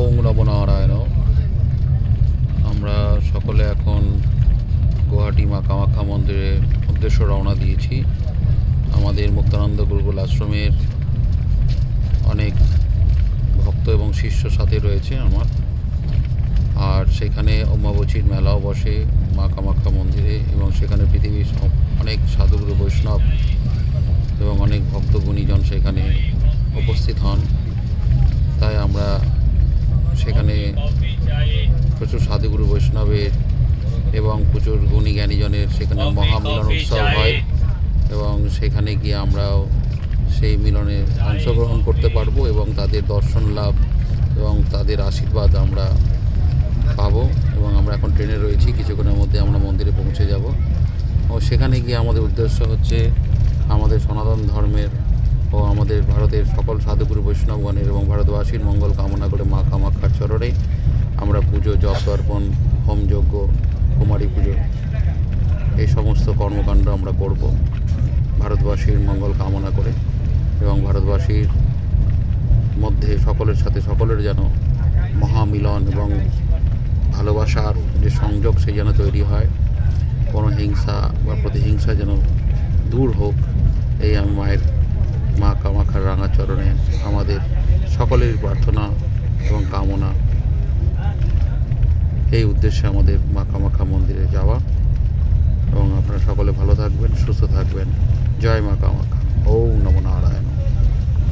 ওং নমো নারায়ণ। আমরা সকলে এখন গুয়াহাটি মা কামাখ্যা মন্দিরের উদ্দেশ্যে রওনা দিয়েছি। আমাদের মুক্তানন্দ গুরুকুল আশ্রমের অনেক ভক্ত এবং শিষ্য সাথে রয়েছে আমার। আর সেখানে অম্বাবচীর মেলাও বসে মা কামাখ্যা মন্দিরে, এবং সেখানে পৃথিবীর অনেক সাধুগুরু বৈষ্ণব এবং অনেক ভক্ত গুণীজন সেখানে উপস্থিত হন। তাই আমরা সেখানে প্রচুর সাধুগুরু বৈষ্ণবের এবং প্রচুর গুণী জ্ঞানীজনের সেখানে মহামিলন উৎসব হয়, এবং সেখানে গিয়ে আমরাও সেই মিলনে অংশগ্রহণ করতে পারবো এবং তাদের দর্শন লাভ এবং তাদের আশীর্বাদ আমরা পাবো। এবং আমরা এখন ট্রেনে রয়েছি, কিছুক্ষণের মধ্যে আমরা মন্দিরে পৌঁছে যাব। ও সেখানে গিয়ে আমাদের উদ্দেশ্য হচ্ছে আমাদের সনাতন ধর্মের ও আমাদের ভারতের সকল সাধুগুরু বৈষ্ণবগণের এবং ভারতবাসীর মঙ্গল কামনা করে মা কামাখ্যার চরণে আমরা পুজো, জপ তর্পণ, হোমযজ্ঞ, কুমারী পুজো, এই সমস্ত কর্মকাণ্ড আমরা করব ভারতবাসীর মঙ্গল কামনা করে, এবং ভারতবাসীর মধ্যে সকলের সাথে সকলের যেন মহামিলন এবং ভালোবাসার যে সংযোগ সে যেন তৈরি হয়, কোনো হিংসা বা প্রতিহিংসা যেন দূর হোক, এই আমি মায়ের মা কামাখ্যার রাঙা চরণে আমাদের সকলের প্রার্থনা এবং কামনা। এই উদ্দেশ্যে আমাদের মা কামাখ্যা মন্দিরে যাওয়া। এবং আপনারা সকলে ভালো থাকবেন, সুস্থ থাকবেন। জয় মা কামাখ্যা। ওম নমো নারায়ণ।